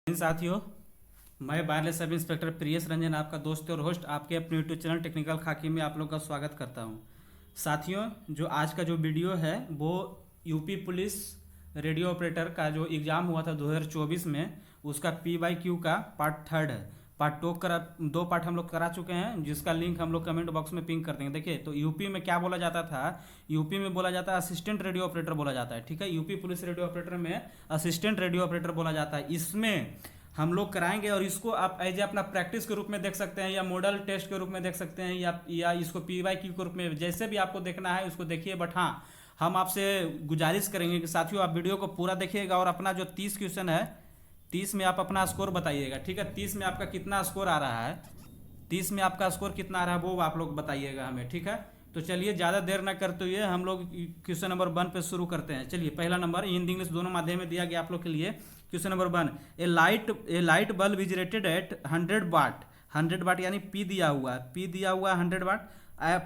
इन साथियों, मैं wireless sub inspector Prius Ranjan आपका दोस्त और होस्ट आपके अपने यूट्यूब चैनल टेक्निकल खाकी में आप लोग का स्वागत करता हूं। साथियों, जो आज का जो वीडियो है वो यूपी पुलिस रेडियो ऑपरेटर का जो एग्ज़ाम हुआ था 2024 में, उसका PYQ का पार्ट थर्ड है। पार्ट टू करा, 2 पार्ट हम लोग करा चुके हैं, जिसका लिंक हम लोग कमेंट बॉक्स में पिंग कर देंगे। देखिए, तो यूपी में क्या बोला जाता था, यूपी में बोला जाता है असिस्टेंट रेडियो ऑपरेटर बोला जाता है। ठीक है, यूपी पुलिस रेडियो ऑपरेटर में असिस्टेंट रेडियो ऑपरेटर बोला जाता है। इसमें हम लोग कराएंगे और इसको आप एज ए अपना प्रैक्टिस के रूप में देख सकते हैं, या मॉडल टेस्ट के रूप में देख सकते हैं, या इसको PYQ के रूप में, जैसे भी आपको देखना है उसको देखिए। बट हाँ, हम आपसे गुजारिश करेंगे कि साथियों आप वीडियो को पूरा देखिएगा और अपना जो 30 क्वेश्चन है, 30 में आप अपना स्कोर बताइएगा। ठीक है, 30 में आपका कितना स्कोर आ रहा है, 30 में आपका स्कोर कितना आ रहा है वो आप लोग बताइएगा हमें। ठीक है, तो चलिए ज़्यादा देर ना करते हुए हम लोग क्वेश्चन नंबर 1 पे शुरू करते हैं। चलिए, पहला नंबर हिंदी इंग्लिश दोनों माध्यम में दिया गया आप लोग के लिए। Question number 1, A light bulb is rated eight 100 वाट। 100 वाट यानी P दिया हुआ है, P दिया हुआ है 100 वाट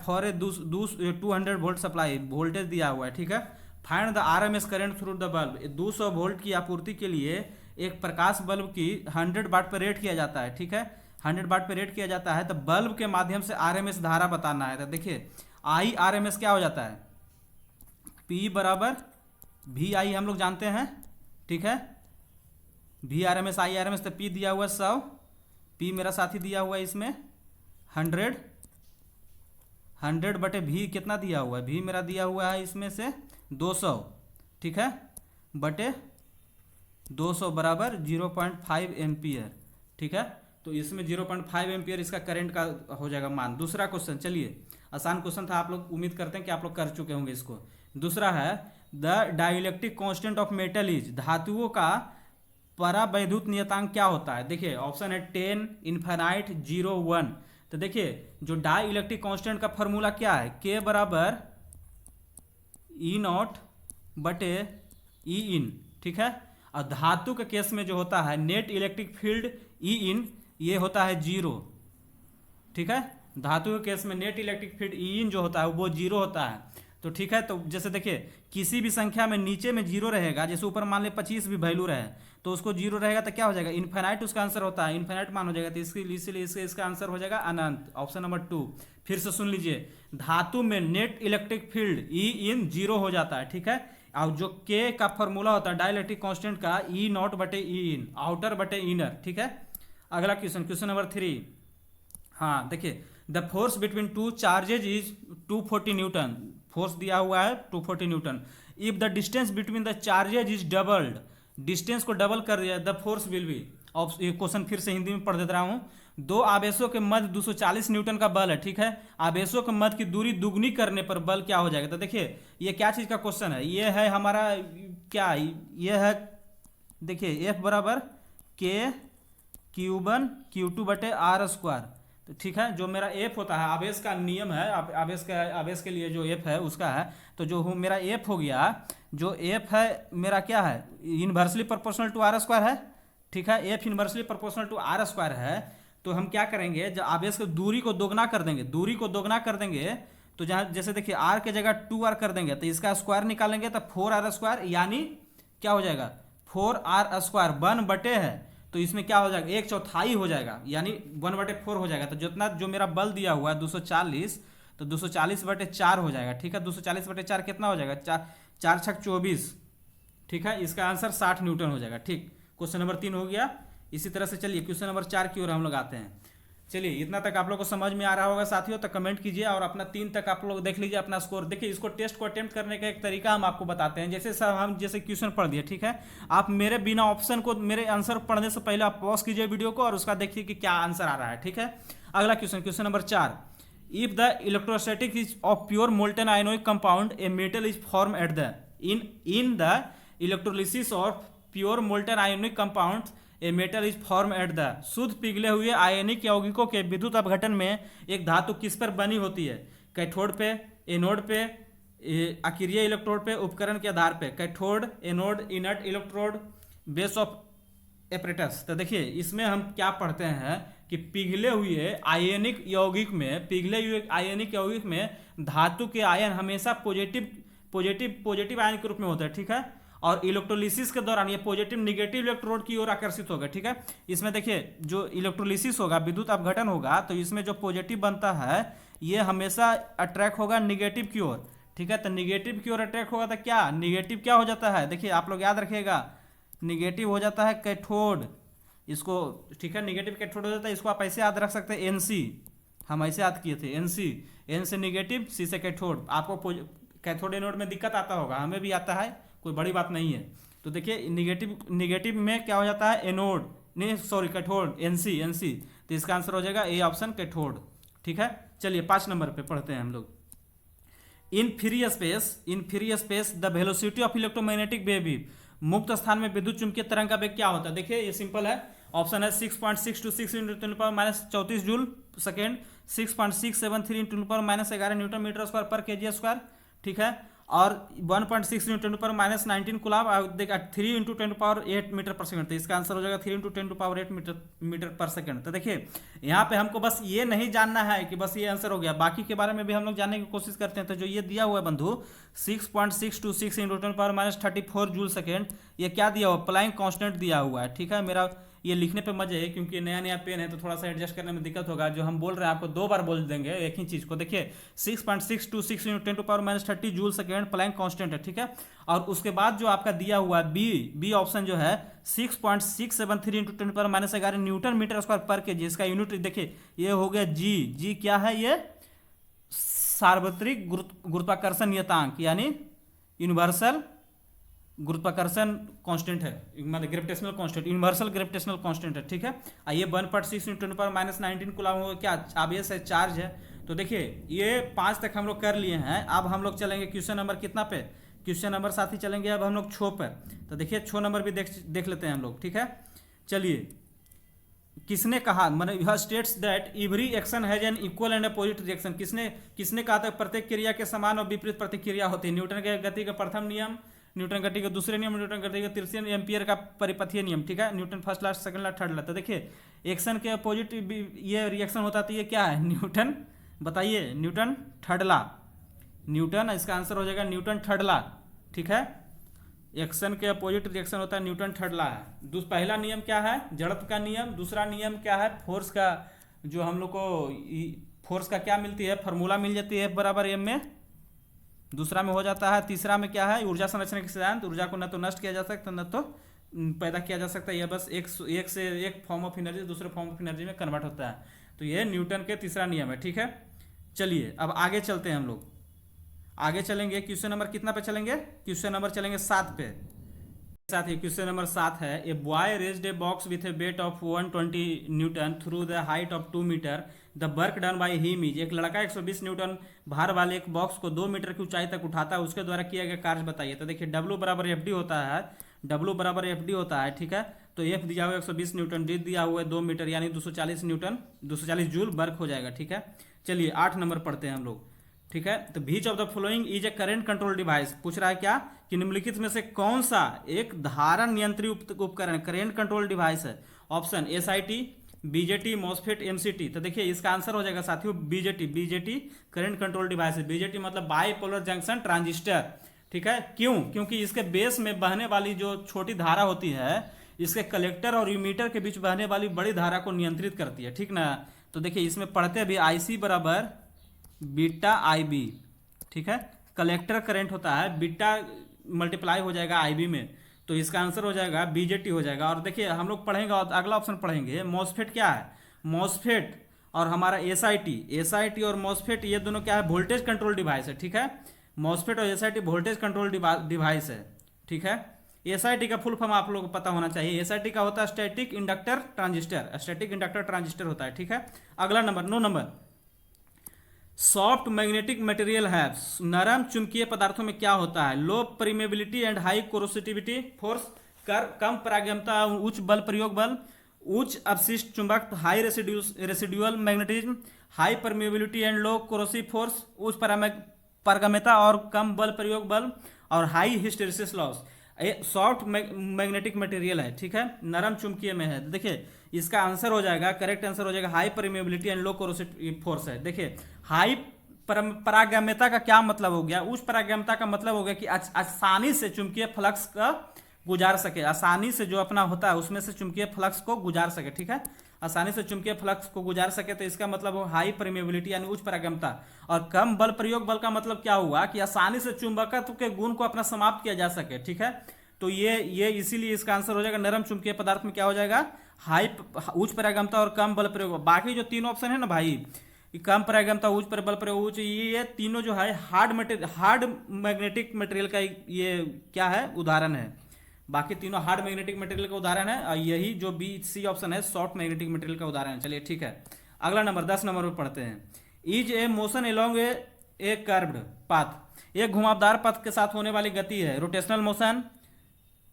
for a 200 volt supply, voltage दिया हुआ है। ठीक है, find the RMS current through the bulb. 200 volt की आपूर्ति के लिए एक प्रकाश बल्ब की 100 वाट पर रेट किया जाता है। ठीक है, 100 वाट पर रेट किया जाता है, तो बल्ब के माध्यम से RMS धारा बताना है। तो देखिए, RMS क्या हो जाता है, P बराबर VI हम लोग जानते हैं। ठीक है, VRMS IRMS, तो P दिया हुआ 100, P मेरा साथी दिया हुआ है इसमें 100 बटे V कितना दिया हुआ है, V मेरा दिया हुआ है इसमें से 200। ठीक है, बटे 200 बराबर 0.5 एम्पियर। ठीक है, तो इसमें 0.5 एम्पियर इसका करंट का हो जाएगा मान। दूसरा क्वेश्चन, चलिए आसान क्वेश्चन था, आप लोग उम्मीद करते हैं कि आप लोग कर चुके होंगे इसको। दूसरा है the dielectric constant of metal is. धातुओं का परावैद्युत नियतांक क्या होता है। देखिए, ऑप्शन है 10, इन्फिनाइट, 0, 1। तो देखिए, जो डाई इलेक्ट्रिक कांस्टेंट का फॉर्मूला क्या है, K बराबर E0 बटे E इन। ठीक है, और धातु के केस में जो होता है नेट इलेक्ट्रिक फील्ड E इन, ये होता है 0। ठीक है, धातु के केस में नेट इलेक्ट्रिक फील्ड E इन जो होता है वो 0 होता है। तो ठीक है, तो जैसे देखिए, किसी भी संख्या में नीचे में 0 रहेगा, जैसे ऊपर मान ले 25 भी वैल्यू रहे तो उसको 0 रहेगा तो क्या हो जाएगा, इन्फिनाइट उसका आंसर होता है, इन्फिनाइट मान हो जाएगा। तो इसलिए इसका आंसर हो जाएगा अनंत, ऑप्शन नंबर 2। फिर से सुन लीजिए, धातु में नेट इलेक्ट्रिक फील्ड E इन 0 हो जाता है। ठीक है, और जो K का फॉर्मूला होता है डाइलेक्ट्रिक कांस्टेंट का, E0 बटे E इन, आउटर बटे इनर। ठीक है, अगला क्वेश्चन, क्वेश्चन नंबर 3। हाँ देखिए, the force between two charges is 240 Newton. Force दिया हुआ है 240 Newton. If the distance between the charges is doubled, distance को डबल कर दिया, the force will be. Question फिर से हिंदी में पढ़ देता हूँ। दो आवेशों के मध्य 240 न्यूटन का बल है। ठीक है, आवेशों के मध्य की दूरी दुगनी करने पर बल क्या हो जाएगा। तो देखिए, ये क्या चीज का क्वेश्चन है, ये है हमारा क्या, ये है देखिए F बराबर K Q1 Q2 बटे R स्क्वायर। तो ठीक है, जो मेरा F होता है, आवेश का नियम है, आवेश के लिए जो F है उसका है, तो जो मेरा F हो गया, जो F है मेरा क्या है, inversely proportional to R square है। ठीक है, F inversely proportional to R square है, तो हम क्या करेंगे, जब आवेश की दूरी को दोगुना कर देंगे, दूरी को दोगुना कर देंगे, तो जहाँ जैसे देखिए R के जगह 2R कर देंगे, तो इसका स्क्वायर निकालेंगे तो 4R स्क्वायर, यानी क्या हो जाएगा 4R स्क्वायर 1 बटे है, तो इसमें क्या हो जाएगा 1/4 हो जाएगा, यानी 1/4 हो जाएगा। तो जितना जो मेरा बल दिया हुआ है 240, तो 240/4 हो जाएगा। ठीक है, 240/4 कितना हो जाएगा, 4 छक 24। ठीक है, इसका आंसर 60 न्यूटन हो जाएगा। ठीक, क्वेश्चन नंबर 3 हो गया। इसी तरह से चलिए क्वेश्चन नंबर 4 की ओर हम लोग आते हैं। चलिए, इतना तक आप लोग को समझ में आ रहा होगा साथियों, तो कमेंट कीजिए और अपना 3 तक आप लोग देख लीजिए अपना स्कोर। देखिए, इसको टेस्ट को अटेम्प्ट करने का एक तरीका हम आपको बताते हैं। जैसे सब हम जैसे क्वेश्चन पढ़ दिए, ठीक है, आप मेरे बिना ऑप्शन को, मेरे आंसर पढ़ने से पहले आप पॉज कीजिए वीडियो को और उसका देखिए कि क्या आंसर आ रहा है। ठीक है, अगला question, question number 4। If the electrostatic is of pure molten ionic compound, a metal is form at the in the electrolysis of pure molten ionic compound, a metal is form at the. शुद्ध पिघले हुए आयनिक यौगिकों के विद्युत अपघटन में एक धातु किस पर बनी होती है, कैथोड पे, एनोड पे, अक्रिय इलेक्ट्रोड पे, उपकरण के आधार पे। Cathode, anode, inert electrode, base of apparatus. तो देखिए, इसमें हम क्या पढ़ते हैं कि पिघले हुए आयनिक यौगिक में, पिघले हुए आयनिक यौगिक में धातु के आयन हमेशा पॉजिटिव आयन के रूप में होते हैं। ठीक है, और इलेक्ट्रोलिसिस के दौरान ये पॉजिटिव निगेटिव इलेक्ट्रोड की ओर आकर्षित होगा। ठीक है, इसमें देखिए जो इलेक्ट्रोलिसिस होगा, विद्युत अपघटन होगा, तो इसमें जो पॉजिटिव बनता है ये हमेशा अट्रैक्ट होगा निगेटिव की ओर। ठीक है, तो निगेटिव की ओर अट्रैक्ट होगा तो क्या निगेटिव क्या हो जाता है, देखिए आप लोग याद रखिएगा, निगेटिव हो जाता है कैथोड इसको। ठीक है, निगेटिव कैथोड हो जाता है, इसको आप ऐसे याद रख सकते हैं एनसी, हम ऐसे याद किए थे एनसी, एन से निगेटिव, सी से कैथोड। आपको कैथोड एनोड में दिक्कत आता होगा, हमें भी आता है, कोई बड़ी बात नहीं है। तो देखिए निगेटिव में क्या हो जाता है एनोड, नहीं सॉरी कैथोड, एनसी एनसी, तो इसका आंसर हो जाएगा ए ऑप्शन कैथोड। ठीक है, चलिए 5 नंबर पे पढ़ते हैं हम लोग। In free space the velocity of electromagnetic wave, मुक्त स्थान में विद्युत चुंबकीय तरंग का वेग क्या होता है। देखिए ये सिंपल है, ऑप्शन है 6.626 × 10⁻⁻⁻34 joule second, 6.673 × 10⁻11 newton metre square पर केजी स्क्वायर। ठीक है, और 1.6 × 10⁻19 कूलम्ब, 3 × 10⁸ मीटर पर सेकंड, तो इसका आंसर हो जाएगा 3 × 10⁸ मीटर पर सेकंड। तो देखिए यहाँ पे हमको बस ये नहीं जानना है कि बस ये आंसर हो गया, बाकी के बारे में भी हम लोग जानने की कोशिश करते हैं। तो जो ये दिया हुआ है बंधु 6.626 × 10⁻34 जूल सेकेंड, ये क्या दिया हुआ, प्लाइंग कांस्टेंट दिया हुआ है। ठीक है, मेरा ये लिखने पे मजे है क्योंकि नया नया पेन है तो थोड़ा सा एडजस्ट करने में दिक्कत होगा। जो हम बोल रहे हैं आपको 2 बार बोल देंगे एक ही चीज को। देखिए 6.626 × 10⁻30 जूल सेकेंड प्लैंक कांस्टेंट है। ठीक है, और उसके बाद जो आपका दिया हुआ बी ऑप्शन जो है 6.673 × 10⁻11 न्यूटन मीटर स्क्वायर पर केजी, इसका यूनिट देखिए ये हो गया जी क्या है, ये सार्वत्रिक गुरुत्वाकर्षण नियतांक यानी यूनिवर्सल गुरुत्वाकर्षण कांस्टेंट है, मतलब gravitational constant, universal gravitational constant है। ठीक है, ये 1.6 × 10⁻19 कूलम्ब हो क्या आवेश है, चार्ज है। तो देखिए ये 5 तक हम लोग कर लिए हैं। अब हम लोग चलेंगे क्वेश्चन नंबर कितना पे, क्वेश्चन नंबर साथी चलेंगे अब हम लोग 6 पर। तो देखिए 6 नंबर भी देख लेते हैं हम लोग। ठीक है, चलिए किसने कहा, मतलब यह states that every action has an equal and opposite reaction, किसने कहा था प्रत्येक क्रिया के समान और विपरीत प्रतिक्रिया होती है। न्यूटन के गति का प्रथम नियम, न्यूटन गति का दूसरे नियम, न्यूटन गति का तृतीय, एम्पियर का परिपथीय नियम। ठीक है, Newton first law, second law, third law. तो देखिए एक्शन के अपोजिट ये रिएक्शन होता है, तो ये क्या है न्यूटन, बताइए न्यूटन थर्ड लॉ, न्यूटन, इसका आंसर हो जाएगा न्यूटन थर्ड लॉ। ठीक है, एक्शन के अपोजिट रिएक्शन होता है न्यूटन थर्ड लॉ है। पहला नियम क्या है, जड़त्व का नियम। दूसरा नियम क्या है, फोर्स का, जो हम लोग को फोर्स का क्या मिलती है, फार्मूला मिल जाती है F m में, दूसरा में हो जाता है। तीसरा में क्या है, ऊर्जा संरक्षण के सिद्धांत, ऊर्जा को न तो नष्ट किया जा सकता न तो पैदा किया जा सकता है, यह बस एक से एक फॉर्म ऑफ एनर्जी दूसरे फॉर्म ऑफ एनर्जी में कन्वर्ट होता है। तो यह न्यूटन के तीसरा नियम है। ठीक है, चलिए अब आगे चलते हैं हम लोग, आगे चलेंगे क्वेश्चन नंबर कितना पे चलेंगे, क्वेश्चन नंबर चलेंगे 7 पे। साथ ही क्वेश्चन नंबर 7 है, a boy raised a box with a weight of 120 newton through the height of 2 metre, the work done by him is, एक लड़का 120 न्यूटन भार वाले एक बॉक्स को 2 मीटर की ऊंचाई तक उठाता है, उसके द्वारा किया गया कार्य बताइए। तो देखिए W = FD होता है, W = FD होता है। ठीक है, तो F दिया हुआ 120 न्यूटन, D दिया हुआ है 2 मीटर यानी 240 न्यूटन, 240 जूल वर्क हो जाएगा। ठीक है, चलिए 8 नंबर पढ़ते हैं हम लोग। ठीक है, तो which of the following is a current control device, पूछ रहा है क्या कि निम्नलिखित में से कौन सा एक धारा नियंत्री उपकरण करेंट कंट्रोल डिवाइस है। Option SIT, BJT, MOSFET, MCT। तो देखिए इसका आंसर हो जाएगा साथियों BJT करंट कंट्रोल डिवाइस है। BJT मतलब बाइपोलर जंक्शन ट्रांजिस्टर। ठीक है, क्योंकि इसके बेस में बहने वाली जो छोटी धारा होती है, इसके कलेक्टर और इमीटर के बीच बहने वाली बड़ी धारा को नियंत्रित करती है। ठीक ना, तो देखिए इसमें पढ़ते भी IC = बीटा IB। ठीक है, कलेक्टर करंट होता है, बीटा मल्टीप्लाई हो जाएगा IB में, तो इसका आंसर हो जाएगा BJT हो जाएगा। और देखिए हम लोग पढ़ेंगे और अगला ऑप्शन पढ़ेंगे MOSFET क्या है, MOSFET और हमारा SIT और MOSFET ये दोनों क्या है, वोल्टेज कंट्रोल डिवाइस है। ठीक है, MOSFET और SIT वोल्टेज कंट्रोल डिवाइस है। ठीक है, SIT का फुल फॉर्म आप लोगों को पता होना चाहिए। SIT का होता है static inductor transistor, static inductor transistor होता है। ठीक है, अगला number 9 number, soft magnetic material है, नरम चुंबकीय पदार्थों में क्या होता है, low permeability and high कोरोसिटिविटी force, कम परागम्यता, उच्च बल प्रयोग बल, उच्च अपशिष्ट चुंबक, high residual magnetism, high permeability and low corrosive force, उच्च पारगम्यता और कम बल प्रयोग बल, और high hysteresis loss. Soft magnetic material है। ठीक है, नरम चुंबकीय में है। देखिए इसका आंसर हो जाएगा, करेक्ट आंसर हो जाएगा high permeability and low corrosive force है। देखिए हाई परागम्यता का क्या मतलब हो गया? उच्च परागम्यता का मतलब हो गया कि आसानी से चुंबकीय फ्लक्स का गुजार सके, आसानी से जो अपना होता है उसमें से चुंबकीय फ्लक्स को गुजार सके, ठीक है, आसानी से चुंबकीय फ्लक्स को गुजार सके। तो इसका मतलब हो हाई परमेबिलिटी यानी उच्च परागम्यता। और कम बल प्रयोग बल का मतलब क्या हुआ कि आसानी से चुंबकत्व के गुण को अपना समाप्त किया जा सके, ठीक है। तो ये इसीलिए इसका आंसर हो जाएगा नरम चुंबकीय पदार्थ में क्या हो जाएगा, हाई उच्च परागम्यता और कम बल प्रयोग। बाकी जो तीन ऑप्शन है ना भाई, कम परागम्यता, उच्च बल प्रयोग, उच्च, ये तीनों जो है हार्ड मैग्नेटिक मटेरियल का ये क्या है, उदाहरण है। बाकी तीनों हार्ड मैग्नेटिक मटेरियल का उदाहरण है और यही जो बी सी ऑप्शन है सॉफ्ट मैग्नेटिक मटेरियल का उदाहरण है। चलिए ठीक है, अगला नंबर 10 नंबर पर पढ़ते हैं। Is a motion along a curved path, एक घुमावदार पथ के साथ होने वाली गति है। Rotational motion,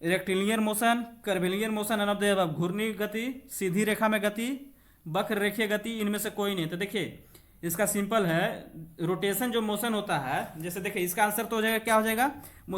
rectilinear motion, curvilinear motion, none of the above, घूर्णी गति, सीधी रेखा में गति, वक्र रेखीय गति, इनमें से कोई नहीं। तो देखिए इसका सिंपल है, रोटेशन जो मोशन होता है, जैसे देखिए इसका आंसर तो हो जाएगा, क्या हो जाएगा,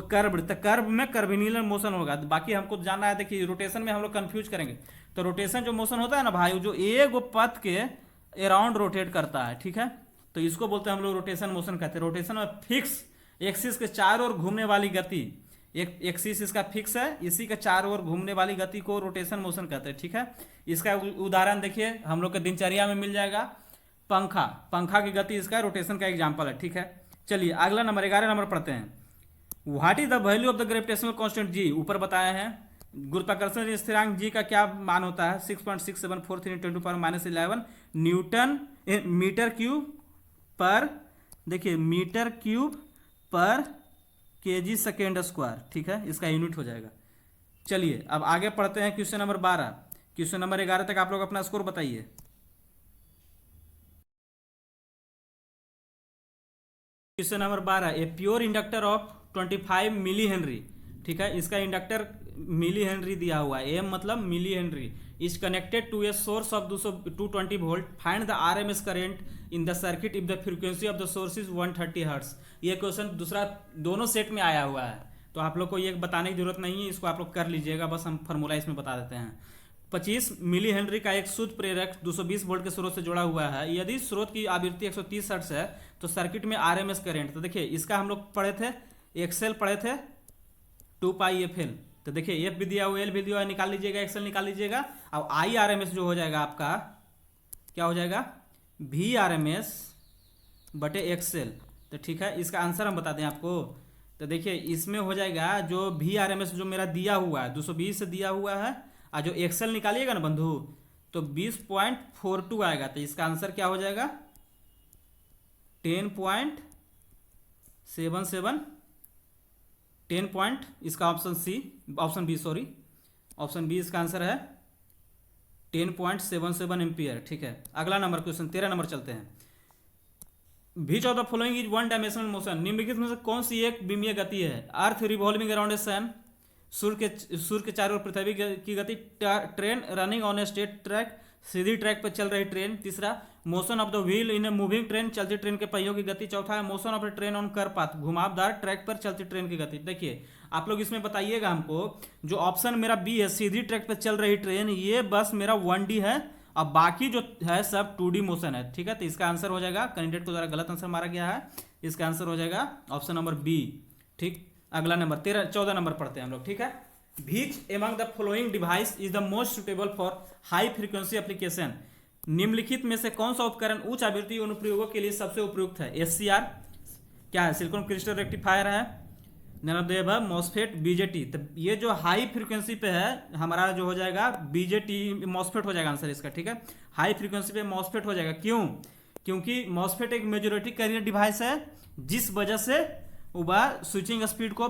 कर्व। तो कर्व में कर्विलिनियर मोशन होगा। बाकी हमको जानना है, देखिए रोटेशन में हम लोग कंफ्यूज करेंगे। तो रोटेशन जो मोशन होता है ना भाई, जो एक पथ के अराउंड रोटेट करता है, ठीक है, तो इसको बोलते हैं हम लोग रोटेशन मोशन कहते हैं। रोटेशन में फिक्स एक्सिस के चारों ओर घूमने वाली गति, एक एक्सिस इसका फिक्स है, इसी के चारों ओर घूमने वाली गति को रोटेशन मोशन कहते हैं, ठीक है। इसका उदाहरण देखिए हम लोग के दिनचर्या में मिल जाएगा, पंखा की गति इसका रोटेशन का एग्जाम्पल है, ठीक है। चलिए अगला नंबर 11 नंबर पढ़ते हैं। What is the value of the gravitational constant जी, ऊपर बताया है। गुरुत्वाकर्षण स्थिरांक जी का क्या मान होता है, 6.6743 × 10⁻11 न्यूटन मीटर क्यूब पर, देखिए मीटर क्यूब पर केजी सेकेंड स्क्वायर, ठीक है, इसका यूनिट हो जाएगा। चलिए अब आगे पढ़ते हैं क्वेश्चन नंबर 12। क्वेश्चन नंबर 11 तक आप लोग अपना स्कोर बताइए। Question number 12, a pure inductor of 25 millihenry, ठीक है, इसका इंडक्टर मिली हेनरी दिया हुआ है, एम मतलब millihenry, is connected to a source of 220 volt, find the RMS current in the circuit if the frequency of the source is 130 hertz. ये question दूसरा दोनों सेट में आया हुआ है, तो आप लोग को ये बताने की जरूरत नहीं है, इसको आप लोग कर लीजिएगा, बस हम फार्मूला इसमें बता देते हैं। 25 मिली हेनरी का एक शुद्ध प्रेरक 220 वोल्ट के स्रोत से जुड़ा हुआ है। यदि स्रोत की आवृत्ति 130 हर्ट्ज है तो सर्किट में आरएमएस करंट, तो देखिए इसका हम लोग पढ़े थे, एक्सएल पढ़े थे 2πfl, तो देखिए एफ भी दिया हुआ, एल भी दिया हुआ, निकाल लीजिएगा, एक्सएल निकाल लीजिएगा। अब आई आरएमएस जो हो जाएगा आपका क्या हो जाएगा, वी आरएमएस बटे एक्सएल। तो ठीक है, इसका आंसर हम बता दें आपको। तो देखिए इसमें हो जाएगा जो वी आरएमएस जो मेरा दिया हुआ है 220 से दिया हुआ है, और जो एक्सएल निकालिएगा ना बंधु तो 20.42 आएगा। तो इसका आंसर क्या हो जाएगा, 10.77, 10 पॉइंट, इसका ऑप्शन बी इसका आंसर है 10.77 एम्पियर, ठीक है। अगला नंबर क्वेश्चन 13 नंबर चलते हैं। Which of the following is one dimensional motion, निम्नलिखित में से कौन सी एक विमीय गति है। अर्थ रिवॉल्विंग अराउंड ए सन, सूर्य के चारों ओर पृथ्वी की गति, train running on a straight track, Sidhi track पर चल रही ट्रेन, तीसरा motion of the wheel in a moving train, चलती ट्रेन के पहियों की गति, चौथा है motion of the train on curve path, घुमावदार ट्रैक पर चलती ट्रेन की गति। देखिए आप लोग इसमें बताइएगा हमको, जो ऑप्शन मेरा बी है सीधी ट्रैक पर चल रही ट्रेन, ये बस मेरा 1D है और बाकी जो है सब 2D मोशन है, ठीक है। तो इसका आंसर हो जाएगा, कैंडिडेट को द्वारा गलत आंसर मारा गया है, इसका आंसर हो जाएगा ऑप्शन नंबर बी, ठीक। अगला नंबर 14 नंबर पढ़ते हैं हम लोग, ठीक है। Which among the following device is the most suitable for high frequency application, निम्नलिखित में से कौन सा उपकरण उच्च आवृत्ति अनुप्रयोगों के लिए सबसे उपयुक्त है। SCR क्या है, सिलिकॉन क्रिस्टल रेक्टिफायर है, नैनोवेव, मॉसफेट, बीजेटी। तो ये जो हाई फ्रीक्वेंसी पे है हमारा जो हो जाएगा बीजेटी, मॉसफेट हो जाएगा आंसर इसका, ठीक है। हाई फ्रीक्वेंसी पे मॉसफेट हो जाएगा, क्यों, क्योंकि मॉसफेट एक मेजॉरिटी कैरियर डिवाइस है, जिस वजह से वह स्विचिंग स्पीड को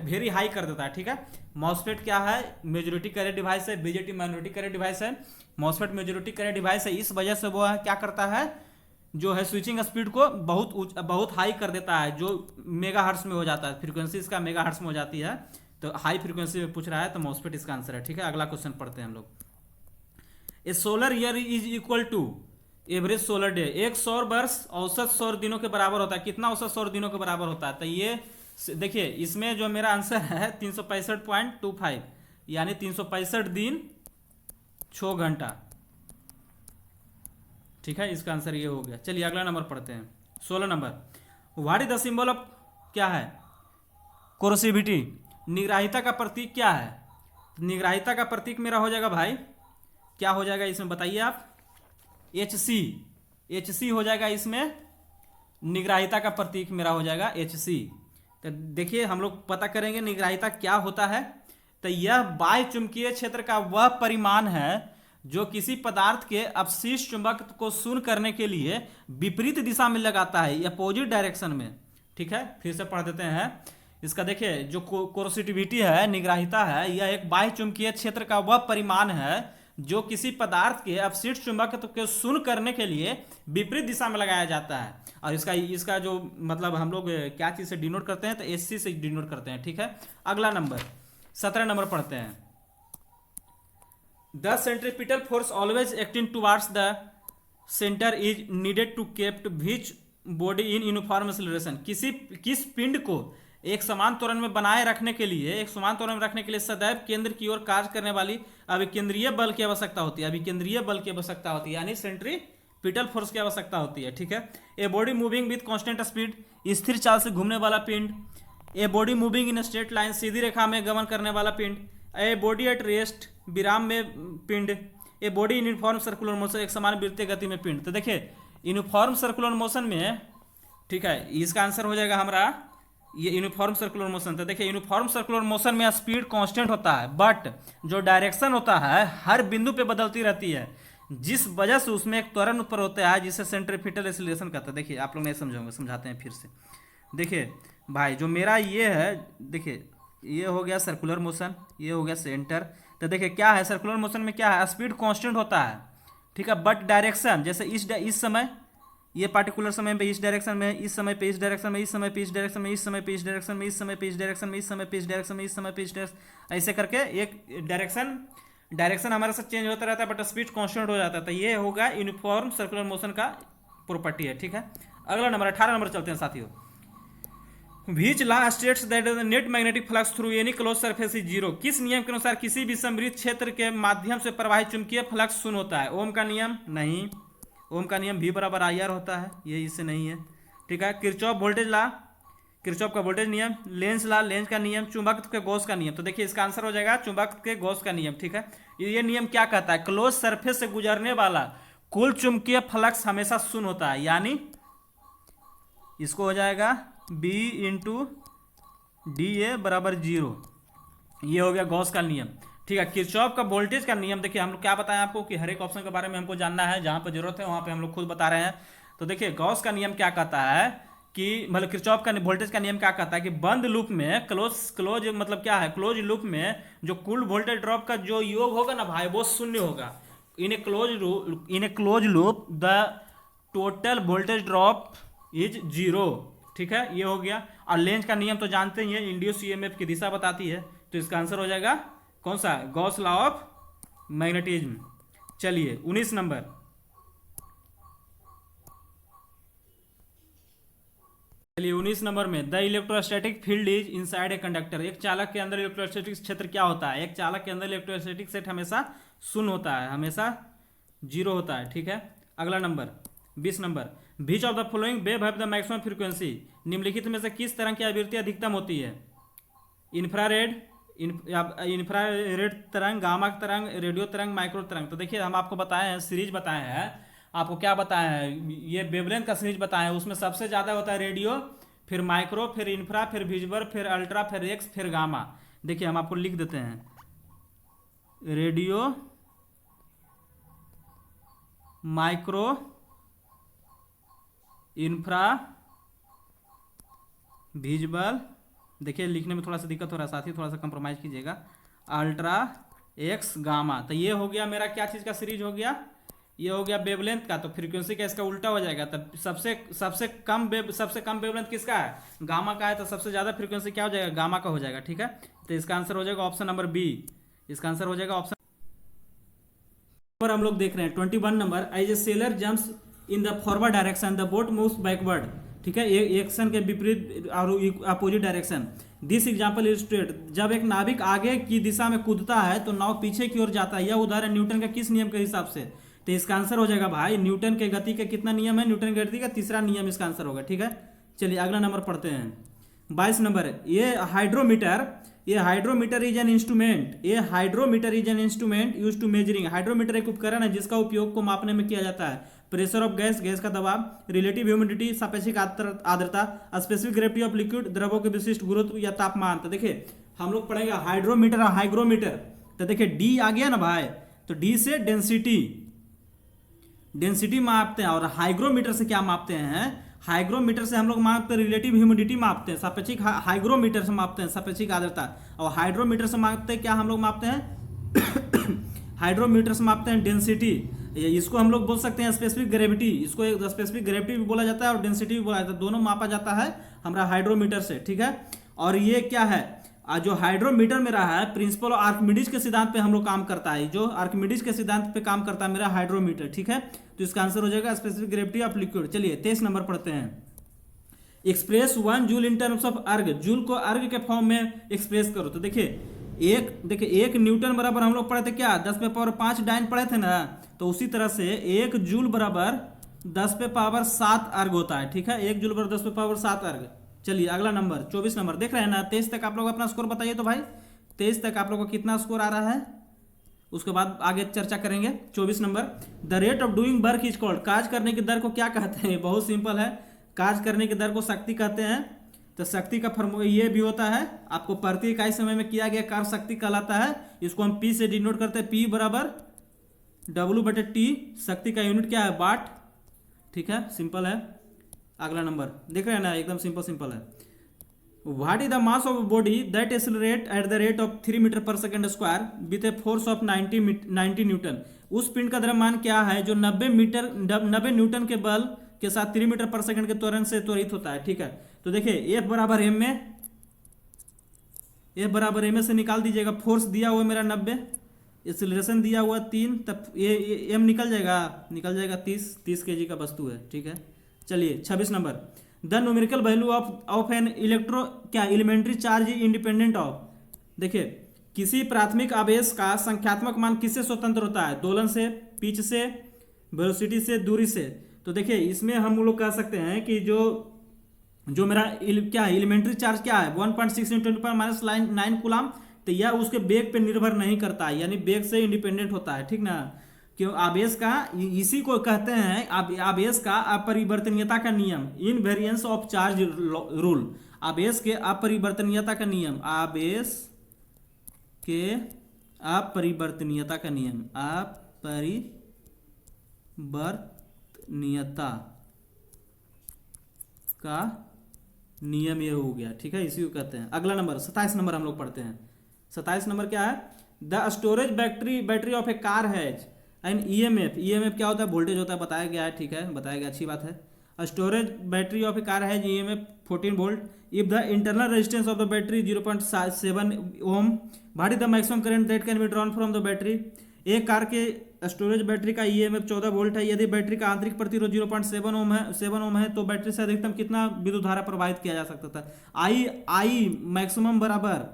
वेरी हाई कर देता है, ठीक है। मॉसफेट क्या है, मेजॉरिटी कैरियर डिवाइस है, बीजेटी माइनॉरिटी कैरियर डिवाइस है, मॉसफेट मेजॉरिटी कैरियर डिवाइस है, इस वजह से वो क्या करता है, जो है स्विचिंग स्पीड को बहुत हाई कर देता है, जो मेगा हर्ट्ज में हो जाता है, फ्रीक्वेंसी इसका मेगा हर्ट्ज में हो जाती है, तो हाई फ्रीक्वेंसी में पूछ रहा है, तो मॉसफेट इसका आंसर है, ठीक है। अगला क्वेश्चन पढ़ते हैं हम लोग। A solar year is equal to average solar day, एक सौर वर्ष औसत सौर दिनों के बराबर होता है, कितना औसत सौर दिनों के बराबर होता है। तो ये देखिए इसमें जो मेरा आंसर है 365.25, यानी 365 दिन 6 घंटा, ठीक है, इसका आंसर ये हो गया। चलिए अगला नंबर पढ़ते हैं। 16 number, what is the symbol of, क्या है, कोरोसिविटी, निग्राहिता का प्रतीक क्या है? निग्राहिता का प्रतीक मेरा हो जाएगा भाई, क्या हो जाएगा इसमें बताइए आप, HC, HC हो जाएगा इसमें, निग्राहिता का प्रतीक मेरा हो जाएगा HC। तो देखिए हम लोग पता करेंगे निग्राहिता क्या होता है। तो यह बाह्य चुंबकीय क्षेत्र का वह परिमाण है जो किसी पदार्थ के अपशिष्ट चुंबक को शून्य करने के लिए विपरीत दिशा में लगाता है, अपोजिट डायरेक्शन में। ठीक है, फिर से पढ़ देते हैं इसका। देखिए जो कोरोसिविटी है, निग्राहिता है, यह एक बाह्य चुंबकीय क्षेत्र का वह परिमाण है जो किसी पदार्थ के अपशिष्ट चुंबक को शून्य करने के लिए विपरीत दिशा में लगाया जाता है। और इसका जो मतलब हम लोग क्या चीज से डिनोट करते हैं, तो SC से डिनोट करते हैं। ठीक है, अगला नंबर 17 नंबर पढ़ते हैं। The centripetal force always acting towards the centre is needed to kept which body in uniform acceleration. किस पिंड को एक समान त्वरण में बनाए रखने के लिए, एक समान त्वरण में रखने के लिए सदैव केंद्र की ओर कार्य करने वाली अभिकेंद्रीय बल की आवश्यकता होती है, अभिकेंद्रीय बल की आवश्यकता होती है, यानी सेंट्रीपिटल फोर्स की आवश्यकता होती है। ठीक है, a body moving with constant speed, स्थिर चाल से घूमने वाला पिंड। A body moving in straight line, सीधी रेखा में गमन करने वाला पिंड। ए बॉडी एट रेस्ट, विराम में पिंड। A body in uniform circular motion, एक समान वृत्तीय गति में पिंड। तो देखिए यूनिफॉर्म सर्कुलर मोशन में, ठीक है, इसका आंसर हो जाएगा हमारा ये यूनिफॉर्म सर्कुलर मोशन। तो देखिए यूनिफॉर्म सर्कुलर मोशन में स्पीड कांस्टेंट होता है, बट जो डायरेक्शन होता है हर बिंदु पे बदलती रहती है, जिस वजह से उसमें एक त्वरण उत्पन्न होता है जिसे सेंट्रीपिटल एक्सीलरेशन कहते हैं। देखिए आप लोग नहीं समझोगे, समझाते हैं फिर से। देखिए भाई जो मेरा ये है, देखिए ये हो गया सर्कुलर मोशन, ये हो गया सेंटर। तो देखिए क्या है, सर्कुलर मोशन में क्या है, स्पीड कांस्टेंट होता है, ठीक है, बट डायरेक्शन जैसे इस समय, ये पार्टिकुलर समय पे इस डायरेक्शन में, इस समय पे इस डायरेक्शन में, इस समय पे इस डायरेक्शन में, इस समय पे इस डायरेक्शन में, इस समय पे इस डायरेक्शन में, इस समय पे इस डायरेक्शन में, इस समय पे इस डायरेक्शन, ऐसे करके एक डायरेक्शन हमारे साथ चेंज होता रहता है, बट स्पीड कांस्टेंट हो जाता है। तो ये होगा यूनिफॉर्म सर्कुलर मोशन का प्रॉपर्टी है। ठीक है, अगला नंबर 18 नंबर चलते हैं साथियों। Which law states that the net magnetic flux through any close surface is zero. किस नियम के अनुसार किसी भी समृद्ध क्षेत्र के माध्यम से प्रवाहित चुंबकीय फ्लक्स शून्य होता है? ओम का नियम? नहीं, ओम का नियम V बराबर IR होता है, ये इससे नहीं है। ठीक है, किरचॉफ वोल्टेज लॉ, किरचॉफ का वोल्टेज नियम। लेंज लॉ, लेंज का नियम। चुंबक के गॉस का नियम। तो देखिए इसका आंसर हो जाएगा चुंबक के गॉस का नियम। ठीक है, ये नियम क्या कहता है, क्लोज सरफेस से गुजरने वाला कुल चुंबकीय फ्लक्स हमेशा शून्य होता है, यानी इसको हो जाएगा B इंटू DA बराबर 0। ये हो गया गॉस का नियम। ठीक है, किरचॉफ का वोल्टेज का नियम। देखिए हम लोग क्या बताएं आपको कि हर एक ऑप्शन के बारे में हमको जानना है, जहां पर जरूरत है वहां पे हम लोग खुद बता रहे हैं। तो देखिए गॉस का नियम क्या कहता है कि मतलब किरचॉफ का वोल्टेज का नियम क्या कहता है कि बंद लूप में, क्लोज मतलब क्या है, क्लोज लूप में जो कुल वोल्टेज ड्रॉप का जो योग होगा ना भाई, वो शून्य होगा। In a close loop the total voltage drop is 0। ठीक है, ये हो गया। और लेंज का नियम तो जानते ही है, इंड्यूस EMF की दिशा बताती है। तो इसका आंसर हो जाएगा कौन सा, गॉस लॉ ऑफ मैग्नेटिज्म। चलिए 19 नंबर, चलिए 19 नंबर में the electrostatic field is inside a conductor. एक चालक के अंदर इलेक्ट्रोस्टैटिक क्षेत्र क्या होता है? एक चालक के अंदर इलेक्ट्रोस्टैटिक क्षेत्र हमेशा शून्य होता है, हमेशा 0 होता है। ठीक है, अगला number 20 number, which of the following wave have the maximum frequency. निम्नलिखित में से किस तरह की आवृत्ति अधिकतम होती है? इंफ्रारेड तरंग, गामा तरंग, रेडियो तरंग, माइक्रो तरंग। तो देखिए हम आपको बताए हैं, सीरीज बताए हैं, आपको क्या बताए हैं, ये वेवलेंथ का सीरीज बताए हैं। उसमें सबसे ज़्यादा होता है रेडियो, फिर माइक्रो, फिर इंफ्रा, फिर विजिबल, फिर अल्ट्रा, फिर एक्स, फिर गामा। देखिए हम आपको लिख देते हैं, रेडियो, माइक्रो, इंफ्रा, विजिबल, देखिए लिखने में थोड़ा सा दिक्कत हो रहा है साथी, थोड़ा सा कंप्रोमाइज कीजिएगा, अल्ट्रा, एक्स, गामा। तो ये हो गया मेरा क्या चीज़ का सीरीज हो गया, ये हो गया वेवलेंथ का। तो फ्रीक्वेंसी का इसका उल्टा हो जाएगा। तब सबसे कम वेवलेंथ किसका है? गामा का है। तो सबसे ज़्यादा फ्रीक्वेंसी क्या हो जाएगा? गामा का हो जाएगा। ठीक है, तो इसका आंसर हो जाएगा ऑप्शन नंबर B। इसका आंसर हो जाएगा ऑप्शन पर हम लोग देख रहे हैं 21 नंबर, as a sailor jumps in the forward direction the boat moves backward. ठीक है, एक्शन के विपरीत और opposite direction. This example illustrate, जब एक नाविक आगे की दिशा में कूदता है तो नाव पीछे की ओर जाता है। यह उदाहरण न्यूटन के किस नियम के हिसाब से तो इसका आंसर हो जाएगा भाई न्यूटन के गति का कितना नियम है, न्यूटन की गति का तीसरा नियम इसका आंसर होगा। ठीक है, चलिए अगला नंबर पढ़ते हैं। 22 नंबर, ये हाइड्रोमीटर इज एन इंस्ट्रूमेंट, ये hydrometer is an instrument use to measuring. Hydrometer एक उपकरण है जिसका उपयोग को मापने में किया जाता है प्रेशर ऑफ गैस, गैस का दबाव, रिलेटिव ह्यूमिडिटी, सापेक्षिक आर्द्रता, स्पेसिफिक ग्रेविटी ऑफ लिक्विड, द्रवों के विशिष्ट गुरुत्व या तापमान। तो देखिए हम लोग पढ़ेंगे हाइड्रोमीटर और हाइग्रोमीटर। तो देखिए डी आ गया ना भाई, तो डी से डेंसिटी मापते हैं, और हाइग्रोमीटर से क्या मापते हैं, हाइग्रोमीटर से हम लोग मापते हैं रिलेटिव ह्यूमिडिटी मापते हैं, सापेक्षिक हाइग्रोमीटर से मापते हैं सापेक्षिक आर्द्रता, और हाइड्रोमीटर से मापते हैं क्या हम लोग मापते हैं हाइड्रोमीटर से मापते हैं डेंसिटी। इसको हम लोग बोल सकते हैं स्पेसिफिक ग्रेविटी, इसको एक स्पेसिफिक ग्रेविटी भी बोला जाता है और डेंसिटी भी बोला जाता है, दोनों मापा जाता है हमारा हाइड्रोमीटर से। ठीक है, और ये क्या है, जो हाइड्रोमीटर मेरा है प्रिंसिपल आर्किमिडीज के सिद्धांत पे हम लोग काम करता है, जो आर्किमिडीज के सिद्धांत पे काम करता है मेरा हाइड्रोमीटर। ठीक है, तो इसका आंसर हो जाएगा स्पेसिफिक ग्रेविटी ऑफ लिक्विड। चलिए 23 नंबर पढ़ते हैं। Express 1 joule in terms of अर्ग, जूल को अर्ग के फॉर्म में एक्सप्रेस करो। तो देखिए एक न्यूटन बराबर हम लोग पढ़े थे क्या, 10 पे पावर 5 डाइन पढ़े थे ना, तो उसी तरह से 1 जूल बराबर 10 पे पावर 7 अर्ग होता है। ठीक है, 1 जूल बराबर 10 पे पावर 7 अर्ग। चलिए अगला नंबर 24 नंबर देख रहे हैं ना। 23 तक आप लोग अपना स्कोर बताइए तो भाई 23 तक आप लोग को कितना स्कोर आ रहा है, उसके बाद आगे चर्चा करेंगे। 24 number, the rate of doing work is called, कार्य करने की दर को क्या कहते हैं, बहुत सिंपल है, कार्य करने की दर को शक्ति कहते हैं। तो शक्ति का फॉर्मूला ये भी होता है, आपको प्रति इकाई समय में किया गया कार्य शक्ति कहलाता है, इसको हम पी से डिनोट करते हैं, पी बराबर W/T, शक्ति का यूनिट क्या है, वाट। ठीक है, सिंपल है। अगला नंबर देख रहे हैं ना, एकदम सिंपल है। What is the mass of body that accelerate at the rate of 3 meter per second square with a force of 90 newton, उस पिंड का द्रव्यमान क्या है जो 90 न्यूटन के बल के साथ 3 मीटर पर सेकंड के त्वरण से त्वरित होता है। ठीक है, तो देखिए F बराबर m से निकाल दीजिएगा, फोर्स दिया हुआ मेरा 90, एक्सेलरेशन दिया हुआ 3, तब ये m निकल जाएगा 30 kg का वस्तु है। ठीक है, चलिए 26 नंबर, the numerical value of an elementary charge independent of, देखिए किसी प्राथमिक आवेश का संख्यात्मक मान किससे स्वतंत्र होता है, दोलन से, पिच से, वेलोसिटी से, दूरी से। तो देखिए इसमें हम लोग कह सकते हैं कि जो मेरा क्या है एलिमेंट्री चार्ज क्या है 1.6 × 10⁻⁹ कूलम, तो यह उसके बेग पे निर्भर नहीं करता है, यानी बेग से इंडिपेंडेंट होता है। ठीक ना, क्यों, आवेश का इसी को कहते हैं आवेश का अपरिवर्तनीयता का नियम, इनवेरिएंस ऑफ चार्ज रूल, आवेश के अपरिवर्तनीयता का नियम, आवेश के अपरिवर्तनीयता का नियम, अपरिवर्तनीयता का नियम ये हो गया। ठीक है, इसी को कहते हैं। अगला नंबर 27 नंबर हम लोग पढ़ते हैं। 27 नंबर क्या है, the storage battery of a car has and EMF क्या होता है, वोल्टेज होता है, बताया गया है। ठीक है, बताया गया, अच्छी बात है। Storage battery of a car has EMF 14 volt if the internal resistance of the battery 0.7 ohm, what is the maximum current that can be drawn from the battery. एक कार के स्टोरेज बैटरी का EMF 14 volt है, यदि battery का आंतरिक प्रतिरोध 0.7 ओम है तो बैटरी से अधिकतम कितना विद्युत धारा प्रवाहित किया जा सकता था। आई मैक्सिमम बराबर,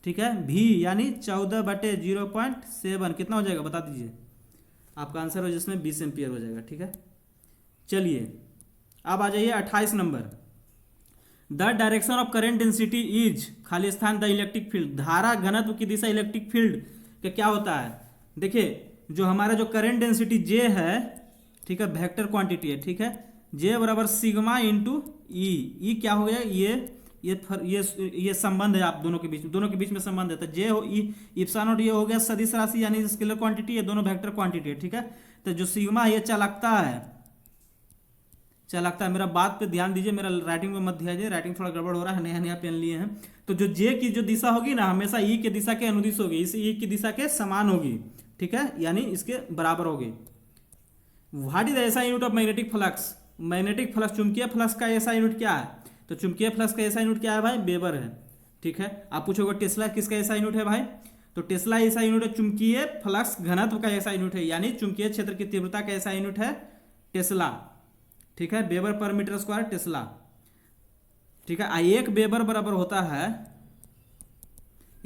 ठीक है, V यानी 14/0.7 कितना हो जाएगा बता दीजिए, आपका आंसर हो जिसमें 20 एम्पियर हो जाएगा। ठीक है, चलिए अब आ जाइए 28 number, the direction of current density is, खाली स्थान, द इलेक्ट्रिक फील्ड, धारा घनत्व की दिशा इलेक्ट्रिक फील्ड का क्या होता है। देखिए जो हमारा जो करेंट डेंसिटी J है, ठीक है, वेक्टर क्वांटिटी है। ठीक है, J बराबर सिग्मा इंटू ई क्या हो गया, ये संबंध है आप दोनों के बीच में संबंध है। तो J हो ई इप्सिलॉन नॉट, ये हो गया सदिश राशि यानी स्केलर क्वांटिटी, ये दोनों वेक्टर क्वांटिटी है। ठीक है, तो जो सिग्मा ये चालकता है, मेरा बात पे ध्यान दीजिए, मेरा राइटिंग में मत ध्यान दीजिए, राइटिंग थोड़ा गड़बड़ हो रहा है, नया पेन लिए हैं। तो जो J की जो दिशा होगी ना, हमेशा ई के दिशा के अनुदिश होगी, इस ई की दिशा के समान होगी। ठीक है, यानी इसके बराबर होगी। What is the SI unit of magnetic flux, magnetic flux, चुंबकीय फ्लक्स का एसआई यूनिट क्या है, तो चुंबकीय फ्लक्स का एसआई यूनिट क्या है भाई, वेबर है। ठीक है, आप पूछोगे टेस्ला किसका एसआई यूनिट है भाई, तो टेस्ला एसआई यूनिट है चुंबकीय फ्लक्स घनत्व का एसआई यूनिट है, यानी चुंबकीय क्षेत्र की तीव्रता का एसआई यूनिट है टेस्ला। ठीक है, वेबर पर मीटर स्क्वायर टेस्ला। ठीक है, एक वेबर बराबर होता है,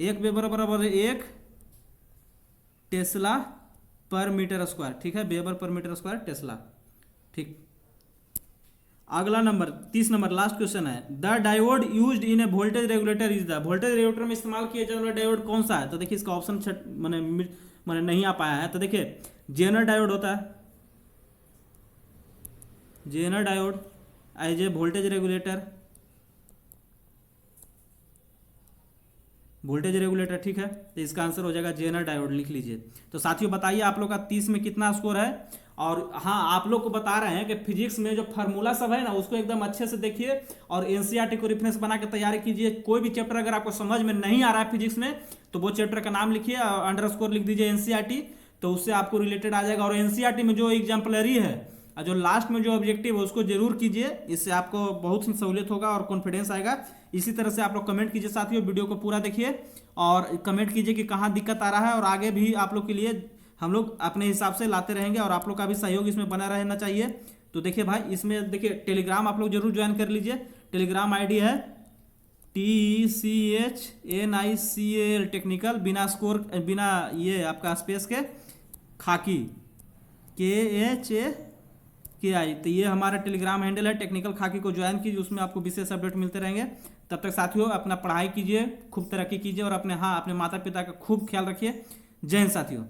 एक वेबर बराबर एक टेस्ला पर मीटर स्क्वायर, ठीक है, वेबर पर मीटर स्क्वायर टेस्ला। ठीक, अगला नंबर 30 नंबर लास्ट क्वेश्चन है, the diode used in A voltage regulator is the, voltage regulator में इस्तेमाल किया जाने वाला डायोड कौन सा है? तो देखिए इसका ऑप्शन मैंने नहीं आ पाया है। तो देखिए जेनर डायोड होता है, Zener diode as a voltage regulator, voltage regulator, ठीक है। तो इसका आंसर हो जाएगा जेनर डायोड, लिख लीजिए। तो साथियों बताइए आप लोग का 30 में कितना स्कोर है? और हाँ, आप लोग को बता रहे हैं कि फिजिक्स में जो फार्मूला सब है ना उसको एकदम अच्छे से देखिए और एनसीईआरटी को रेफरेंस बना के तैयारी कीजिए। कोई भी चैप्टर अगर आपको समझ में नहीं आ रहा है फिजिक्स में तो वो चैप्टर का नाम लिखिए और अंडरस्कोर लिख दीजिए एनसीईआरटी, तो उससे आपको रिलेटेड आ जाएगा। और एनसीईआरटी में जो एग्जाम्पलरी है और जो लास्ट में जो ऑब्जेक्टिव है उसको जरूर कीजिए, इससे आपको बहुत ही सहूलियत होगा और कॉन्फिडेंस आएगा। इसी तरह से आप लोग कमेंट कीजिए साथियों, वीडियो को पूरा देखिए और कमेंट कीजिए कि कहाँ दिक्कत आ रहा है, और आगे भी आप लोग के लिए हम लोग अपने हिसाब से लाते रहेंगे और आप लोग का भी सहयोग इसमें बना रहना चाहिए। तो देखिए भाई, इसमें देखिए टेलीग्राम आप लोग जरूर ज्वाइन कर लीजिए। टेलीग्राम आईडी है TECHNICAL टेक्निकल, बिना स्कोर, बिना ये आपका स्पेस के, खाकी KHAKI। तो ये हमारा टेलीग्राम हैंडल है, टेक्निकल खाकी को ज्वाइन कीजिए, उसमें आपको विशेष अपडेट मिलते रहेंगे। तब तक साथियों अपना पढ़ाई कीजिए, खूब तरक्की कीजिए और अपने माता पिता का खूब ख्याल रखिए। जय हिंद साथियों।